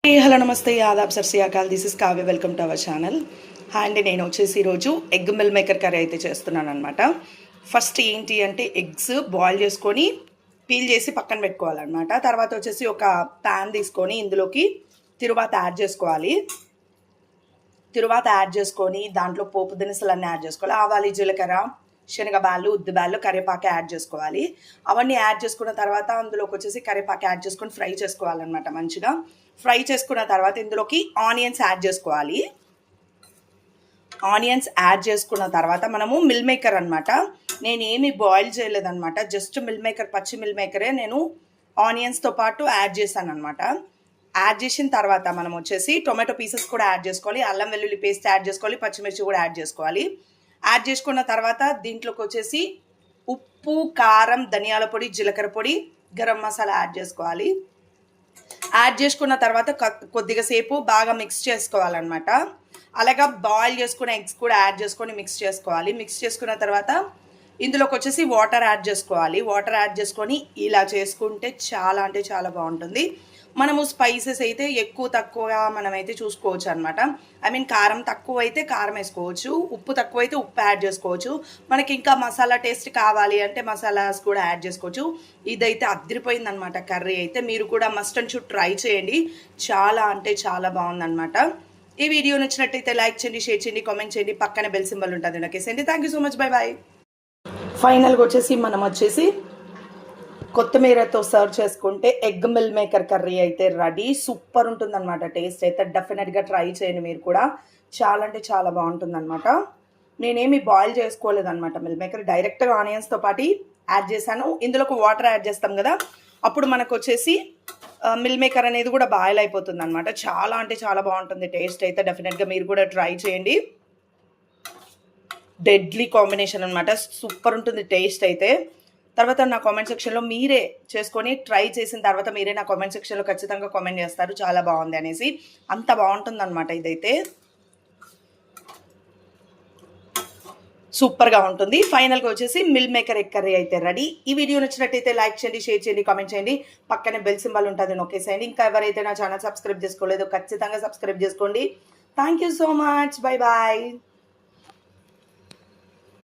Hello namaste adaab sir శ్రీకాల్ this is Kavya welcome to our channel. And నేను వచ్చేసి ఈరోజు ఎగ్ మిల్ మేకర్ కర్రీ అయితే చేస్తున్నాను అనమాట. ఫస్ట్ ఏంటి అంటే ఎగ్స్ బాయిల్ చేసుకొని పీల్ చేసి పక్కన పెట్టుకోవాలన్నమాట. తర్వాత వచ్చేసి ఒక ప్యాన్ తీసుకొని ఇందులోకి తిరువాత యాడ్ చేసుకోవాలి. తిరువాత యాడ్ చేసుకొని దాంట్లో పోపు దినుసులన్నీ యాడ్ చేసుకోవాలి. ఆవాలు, జీలకర్ర, శనగబాళ్ళు, ఉద్దిబాళ్ళు, కరివేపాకు యాడ్ చేసుకోవాలి. అవన్నీ యాడ్ చేసుకున్న తర్వాత అందులోకి వచ్చేసి కరివేపాకు యాడ్ చేసుకొని ఫ్రై చేసుకోవాలన్నమాట. మంచిగా ఫ్రై చేసుకున్న తర్వాత ఇందులోకి ఆనియన్స్ యాడ్ చేసుకోవాలి. ఆనియన్స్ యాడ్ చేసుకున్న తర్వాత మనము మిల్ మేకర్ అనమాట, నేను ఏమి బాయిల్ చేయలేదన్నమాట, జస్ట్ మిల్ మేకర్, పచ్చి మిల్ మేకరే నేను ఆనియన్స్తో పాటు యాడ్ చేశాను అనమాట. యాడ్ చేసిన తర్వాత మనం వచ్చేసి టొమాటో పీసెస్ కూడా యాడ్ చేసుకోవాలి, అల్లం వెల్లుల్లి పేస్ట్ యాడ్ చేసుకోవాలి, పచ్చిమిర్చి కూడా యాడ్ చేసుకోవాలి. యాడ్ చేసుకున్న తర్వాత దీంట్లోకి వచ్చేసి ఉప్పు, కారం, ధనియాల పొడి, జీలకర్ర పొడి, గరం మసాలా యాడ్ చేసుకోవాలి. యాడ్ చేసుకున్న తర్వాత కొద్దిగా సేపు బాగా మిక్స్ చేసుకోవాలన్నమాట. అలాగా బాయిల్ చేసుకున్న ఎగ్స్ కూడా యాడ్ చేసుకొని మిక్స్ చేసుకోవాలి. మిక్స్ చేసుకున్న తర్వాత ఇందులోకి వచ్చేసి వాటర్ యాడ్ చేసుకోవాలి. వాటర్ యాడ్ చేసుకొని ఇలా చేసుకుంటే చాలా అంటే చాలా బాగుంటుంది. మనము స్పైసెస్ అయితే ఎక్కువ తక్కువగా మనమైతే చూసుకోవచ్చు అనమాట. ఐ మీన్ కారం తక్కువ అయితే కారం వేసుకోవచ్చు, ఉప్పు తక్కువ అయితే ఉప్పు యాడ్ చేసుకోవచ్చు. మనకి ఇంకా మసాలా టేస్ట్ కావాలి అంటే మసాలాస్ కూడా యాడ్ చేసుకోవచ్చు. ఇదైతే అదిరిపోయింది అనమాట కర్రీ అయితే. మీరు కూడా మస్ట్ అండ్ షుడ్ ట్రై చేయండి, చాలా అంటే చాలా బాగుందన్నమాట. ఈ వీడియో నచ్చినట్టయితే లైక్ చేయండి, షేర్ చేయండి, కామెంట్ చేయండి, పక్కన బెల్ సింబల్ ఉంటుంది నొక్కేసేయండి. Thank you so much, bye bye. ఫైనల్గా వచ్చేసి మనం వచ్చేసి కొత్తిమీరతో సర్వ్ చేసుకుంటే ఎగ్ మిల్ మేకర్ కర్రీ అయితే రెడీ. సూపర్ ఉంటుందన్నమాట. టేస్ట్ అయితే డెఫినెట్గా ట్రై చేయండి మీరు కూడా, చాలా అంటే చాలా బాగుంటుందన్నమాట. నేనేమి బాయిల్ చేసుకోలేదన్నమాట మిల్ మేకర్, డైరెక్ట్గా ఆనియన్స్తో పాటు యాడ్ చేశాను. ఇందులోకి వాటర్ యాడ్ చేస్తాం కదా, అప్పుడు మనకు వచ్చేసి మిల్ మేకర్ అనేది కూడా బాయిల్ అయిపోతుంది అనమాట. చాలా అంటే చాలా బాగుంటుంది టేస్ట్ అయితే. డెఫినెట్గా మీరు కూడా ట్రై చేయండి. డెడ్లీ కాంబినేషన్ అనమాట, సూపర్ ఉంటుంది టేస్ట్ అయితే. తర్వాత నా కామెంట్ సెక్షన్లో మీరే చేసుకొని ట్రై చేసిన తర్వాత మీరే నా కామెంట్ సెక్షన్లో ఖచ్చితంగా కామెంట్ చేస్తారు చాలా బాగుంది అనేసి. అంత బాగుంటుంది అనమాట. ఇదైతే సూపర్గా ఉంటుంది. ఫైనల్గా వచ్చేసి మిల్ మేకర్ ఎగ్ కర్రీ అయితే రెడీ. ఈ వీడియో నచ్చినట్టయితే లైక్ చేయండి, షేర్ చేయండి, కామెంట్ చేయండి, పక్కనే బెల్ సింబల్ ఉంటుంది నొక్కేసేయండి. ఇంకా ఎవరైతే నా ఛానల్ సబ్స్క్రైబ్ చేసుకోలేదో ఖచ్చితంగా సబ్స్క్రైబ్ చేసుకోండి. Thank you so much, bye bye.